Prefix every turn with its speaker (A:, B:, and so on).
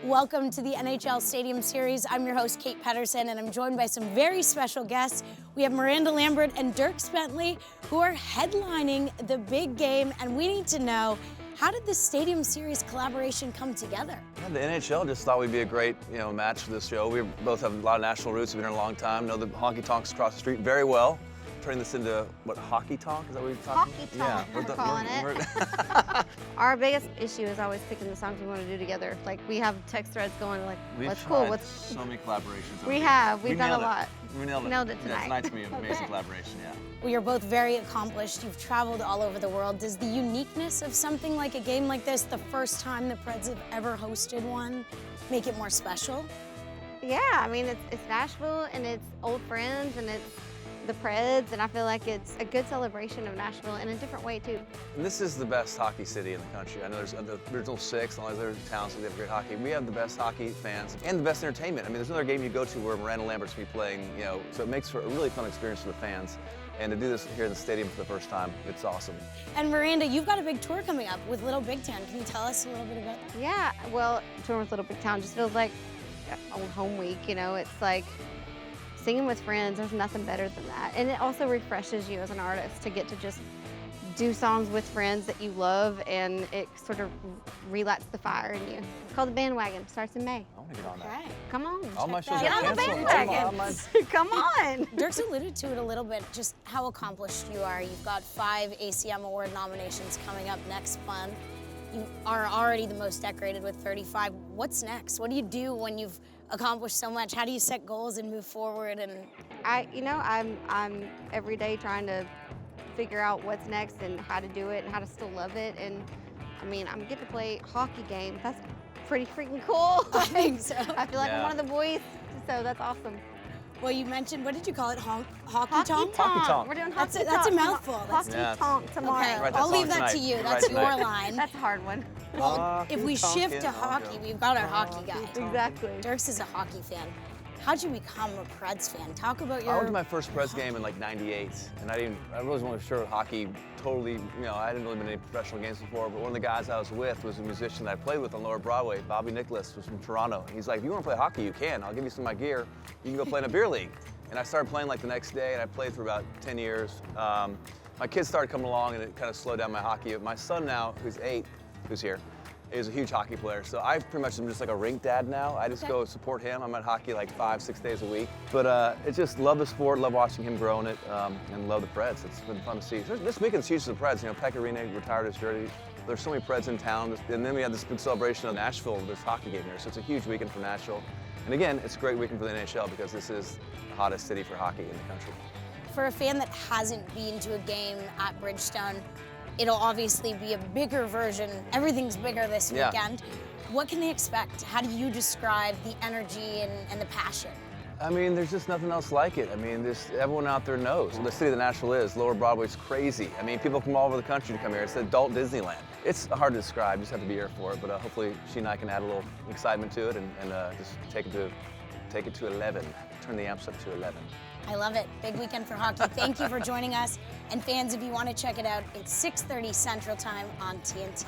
A: Welcome to the NHL Stadium Series. I'm your host, Kate Pedersen, and I'm joined by some very special guests. We have Miranda, Lambert, and Dierks Bentley, who are headlining the big game, and we need to know, how did this Stadium Series collaboration come together?
B: Yeah, the NHL just thought we'd be a great, match for this show. We both have a lot of national roots. We've been here a long time. Know the honky tonks across the street very well. Turning this into what, hockey tonk? Is that what you're talking about?
C: Hockey tonk, we're calling it. Our biggest issue is always picking the songs we want to do together. Like, we have text threads going, like, what's cool? What's
B: so many collaborations.
C: We've done a lot.
B: We nailed it.
C: Nailed it tonight.
B: Yeah, tonight's gonna be an amazing collaboration, yeah.
A: Well, you're both very accomplished. You've traveled all over the world. Does the uniqueness of something like a game like this, the first time the Preds have ever hosted one, make it more special?
C: Yeah, I mean, it's Nashville, and it's old friends, and it's the Preds, and I feel like it's a good celebration of Nashville in a different way, too.
B: And this is the best hockey city in the country. I know there's the original six, and all these other towns that have great hockey. We have the best hockey fans and the best entertainment. I mean, there's another game you go to where Miranda Lambert's gonna be playing, so it makes for a really fun experience for the fans. And to do this here in the stadium for the first time, it's awesome.
A: And Miranda, you've got a big tour coming up with Little Big Town. Can you tell us a little bit about that?
C: Yeah, well, touring with Little Big Town just feels like old home week, It's like singing with friends. There's nothing better than that. And it also refreshes you as an artist to get to just do songs with friends that you love, and it sort of relights the fire in you. It's called The Bandwagon. Starts in May.
B: I want to get on that.
A: Okay.
C: Come on.
B: All my shows
C: Get
B: are
C: on the
B: canceled.
C: bandwagon. Come on.
A: Dierks alluded to it a little bit, just how accomplished you are. You've got 5 ACM Award nominations coming up next month. You are already the most decorated with 35. What's next? What do you do when you've accomplished so much? How do you set goals and move forward? And
C: I'm every day trying to figure out what's next and how to do it and how to still love it. And I mean, I'm getting to play a hockey game. That's pretty freaking cool.
A: I think so.
C: I feel like I'm one of the boys, so that's awesome.
A: Well, you mentioned, what did you call it? Hockey tonk?
B: Hockey tonk.
C: We're doing hockey tonk.
A: That's a mouthful.
C: Hockey tonk tomorrow.
A: Okay,
B: Write that
A: I'll
B: song
A: leave that
B: tonight.
A: to you.
B: Write
A: That's your
B: tonight.
A: line.
C: That's a hard one.
A: Well, if we shift to
B: tonkin',
A: hockey, we've got our hockey guy.
C: Exactly.
A: Dierks is a hockey fan. How'd you become a Preds fan? Talk about your...
B: I went to my first Preds game in like '98, and I really wasn't sure hockey totally, I hadn't really been in any professional games before, but one of the guys I was with was a musician that I played with on Lower Broadway. Bobby Nicholas was from Toronto. He's like, if you want to play hockey, you can. I'll give you some of my gear. You can go play in a beer league. And I started playing like the next day, and I played for about 10 years. My kids started coming along, and it kind of slowed down my hockey. My son now, who's 8, who's here, is a huge hockey player. So I pretty much am just like a rink dad now. I just go support him. I'm at hockey like 5-6 days a week. But it's just love the sport, love watching him growing it, and love the Preds. It's been fun to see. This weekend's huge for the Preds. Pekka Rinne retired his jersey. There's so many Preds in town. And then we had this big celebration of Nashville, this hockey game here. So it's a huge weekend for Nashville. And again, it's a great weekend for the NHL because this is the hottest city for hockey in the country.
A: For a fan that hasn't been to a game at Bridgestone, it'll obviously be a bigger version. Everything's bigger this weekend. What can they expect? How do you describe the energy and the passion?
B: I mean, there's just nothing else like it. I mean, everyone out there knows. The city that Nashville is, Lower Broadway's crazy. I mean, people come all over the country to come here. It's the adult Disneyland. It's hard to describe, you just have to be here for it, but hopefully she and I can add a little excitement to it and just take it to 11. Turn the amps up to 11.
A: I love it. Big weekend for hockey. Thank you for joining us. And fans, if you want to check it out, it's 6:30 Central Time on TNT.